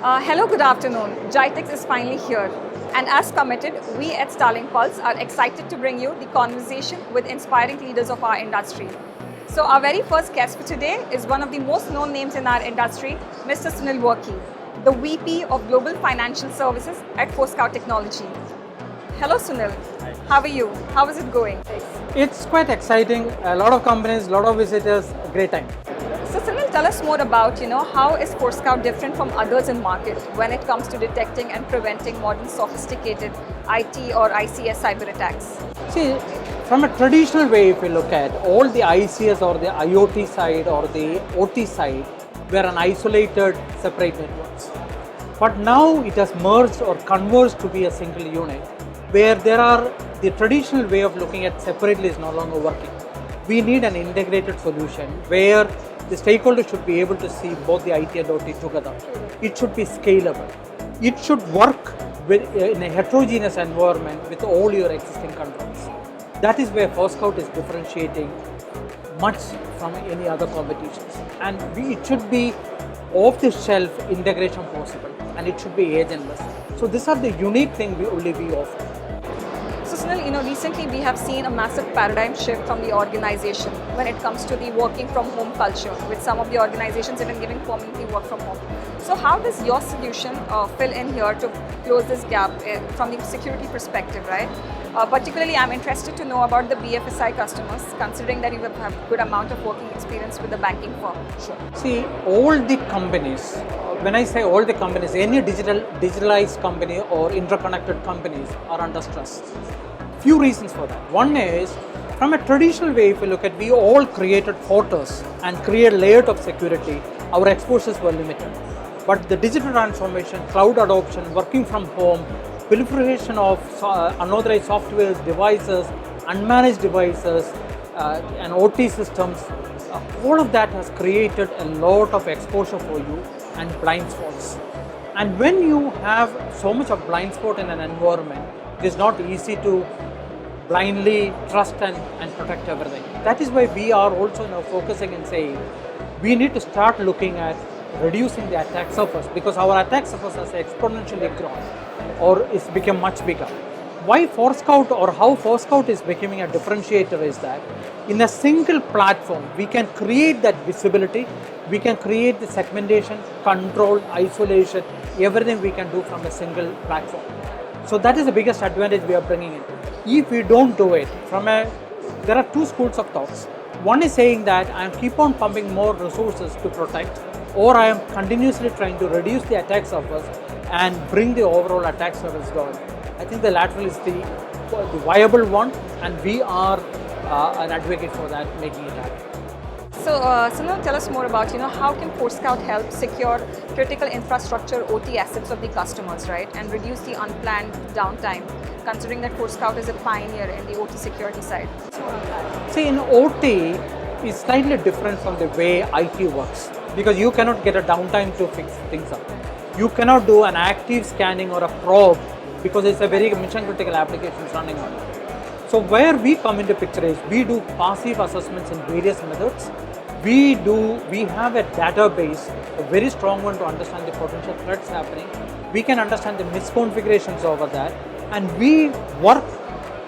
Hello, good afternoon. GITEX is finally here. And as committed, we at Starling Pulse are excited to bring you the conversation with inspiring leaders of our industry. So our very first guest for today is one of the most known names in our industry, Mr. Sunil Worki, the VP of Global Financial Services at Forescout Technology. Hello Sunil, how are you? How is it going? It's quite exciting. A lot of companies, a lot of visitors, great time. So Sunil, tell us more about, how is Forescout different from others in market when it comes to detecting and preventing modern sophisticated IT or ICS cyber attacks? See, from a traditional way, if you look at all the ICS or the IoT side or the OT side, were an isolated, separate networks. But now it has merged or converged to be a single unit, where the traditional way of looking at separately is no longer working. We need an integrated solution where the stakeholders should be able to see both the IT and OT together. It should be scalable. It should work in a heterogeneous environment with all your existing controls. That is where Forescout is differentiating much from any other competitions. And it should be off-the-shelf integration possible, and it should be agentless. So these are the unique thing we offer. So Sunil, recently we have seen a massive paradigm shift from the organization when it comes to the working from home culture, with some of the organizations even giving permanently work from home. So how does your solution fill in here to close this gap from the security perspective, right? Particularly, I'm interested to know about the BFSI customers, considering that you have a good amount of working experience with the banking firm. Sure. See, all the companies, when I say all the companies, any digitalized company or interconnected companies are under stress. Few reasons for that. One is, from a traditional way, if you look at, we all created fortress and created layers of security, our exposures were limited. But the digital transformation, cloud adoption, working from home, proliferation of unauthorized software devices, unmanaged devices, and OT systems, all of that has created a lot of exposure for you and blind spots. And when you have so much of blind spot in an environment, it is not easy to blindly trust and protect everything. That is why we are also now focusing and saying we need to start looking at reducing the attack surface, because our attack surface has exponentially grown or it's become much bigger. Why Forescout or how Forescout is becoming a differentiator is that in a single platform we can create that visibility, we can create the segmentation, control, isolation, everything we can do from a single platform. So that is the biggest advantage we are bringing in. If we don't do it, there are two schools of thoughts. One is saying that I keep on pumping more resources to protect, or I am continuously trying to reduce the attack surface and bring the overall attack surface down. I think the lateral is the viable one, and we are an advocate for that, making it happen. So Sunil, tell us more about, how can Forescout help secure critical infrastructure OT assets of the customers, right, and reduce the unplanned downtime, considering that Forescout is a pioneer in the OT security side? See, in OT, it's slightly different from the way IT works, because you cannot get a downtime to fix things up. You cannot do an active scanning or a probe because it's a very mission critical application running on it. So where we come into picture is we do passive assessments in various methods. We have a database, a very strong one, to understand the potential threats happening. We can understand the misconfigurations over that, and we work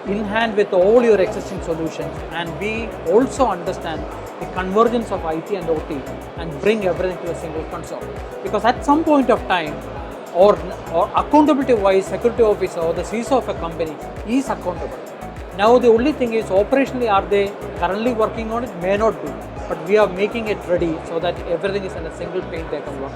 in hand with all your existing solutions, and we also understand the convergence of IT and OT and bring everything to a single console. Because at some point of time, or accountability wise, security officer or the CISO of a company is accountable. Now the only thing is, operationally are they currently working on it? May not be, but we are making it ready so that everything is in a single pane they can work.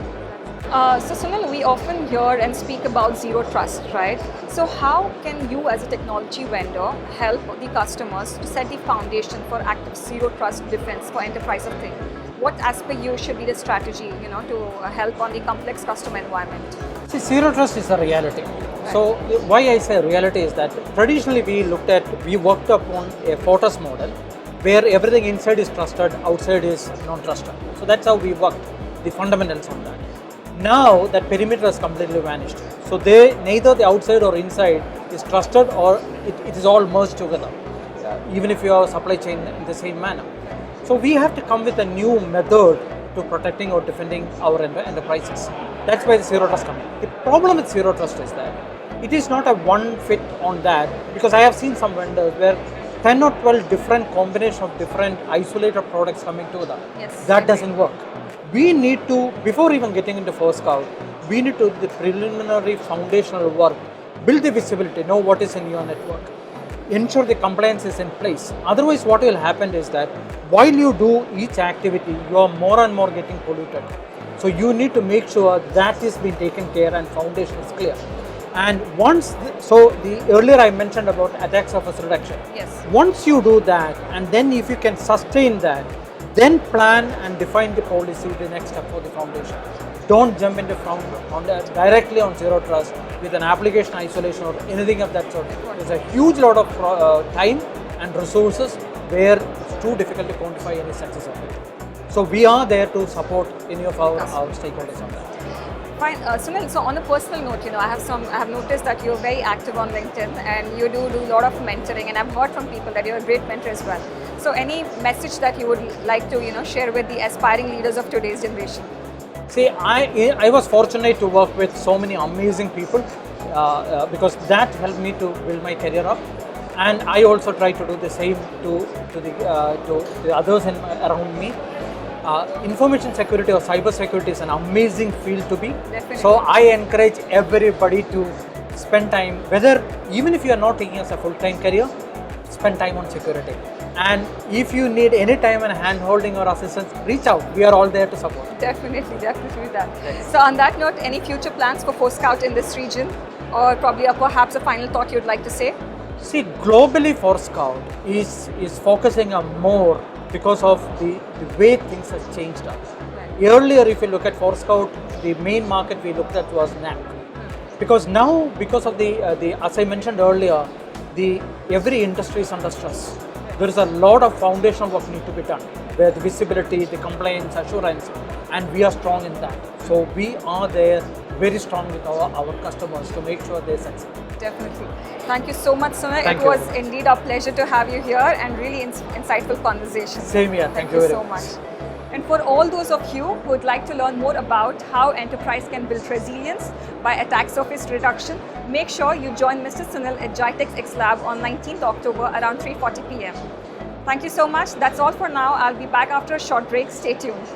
So Sunil, we often hear and speak about zero trust, right? So how can you as a technology vendor help the customers to set the foundation for active zero trust defense for enterprise of things? What as per you should be the strategy, to help on the complex customer environment? See, zero trust is a reality. Right. So why I say reality is that traditionally we worked upon a fortress model where everything inside is trusted, outside is non-trusted. So that's how we worked, the fundamentals on that. Now that perimeter has completely vanished. So neither the outside or inside is trusted, or it is all merged together, even if you have a supply chain in the same manner. So we have to come with a new method to protecting or defending our enterprises. That's why the zero trust coming. The problem with zero trust is that it is not a one fit on that, because I have seen some vendors where 10 or 12 different combination of different isolated products coming together. Yes. That doesn't work. We need to, before even getting into FirstScout, we need to do the preliminary foundational work, build the visibility, know what is in your network, ensure the compliance is in place. Otherwise, what will happen is that while you do each activity, you are more and more getting polluted. So you need to make sure that is being taken care and foundation is clear. And the earlier I mentioned about attack surface reduction. Yes. Once you do that, and then if you can sustain that, then plan and define the policy, the next step for the foundation. Don't jump into directly on zero trust with an application isolation or anything of that sort. There's a huge lot of time and resources where it's too difficult to quantify any success of it. So we are there to support any of our stakeholders on that. Fine, Sunil. So on a personal note, I have noticed that you're very active on LinkedIn and you do a lot of mentoring, and I've heard from people that you're a great mentor as well. So any message that you would like to share with the aspiring leaders of today's generation? See, I was fortunate to work with so many amazing people because that helped me to build my career up, and I also try to do the same to the others around me. Information security or cyber security is an amazing field to be. Definitely. So I encourage everybody to spend time, whether even if you are not taking as a full-time career, spend time on security. And if you need any time and hand-holding or assistance, reach out. We are all there to support. Definitely that. Yes. So on that note, any future plans for FirstScout in this region, or probably perhaps a final thought you'd like to say? See, globally FirstScout is focusing on more because of the way things have changed up. Right. Earlier, if you look at FirstScout, the main market we looked at was NAC. Because now, because of the as I mentioned earlier, every industry is under stress. There is a lot of foundational work need to be done, where the visibility, the compliance, assurance, and we are strong in that. So we are there very strong with our customers to make sure they succeed. Definitely. Thank you so much, Sunil. Thank it you. was indeed a pleasure to have you here and really insightful conversation. Same here. Thank you you very so much. And for all those of you who would like to learn more about how enterprise can build resilience by attack surface reduction, make sure you join Mr. Sunil at GITEX X Lab on 19th October around 3:40 p.m. Thank you so much. That's all for now. I'll be back after a short break. Stay tuned.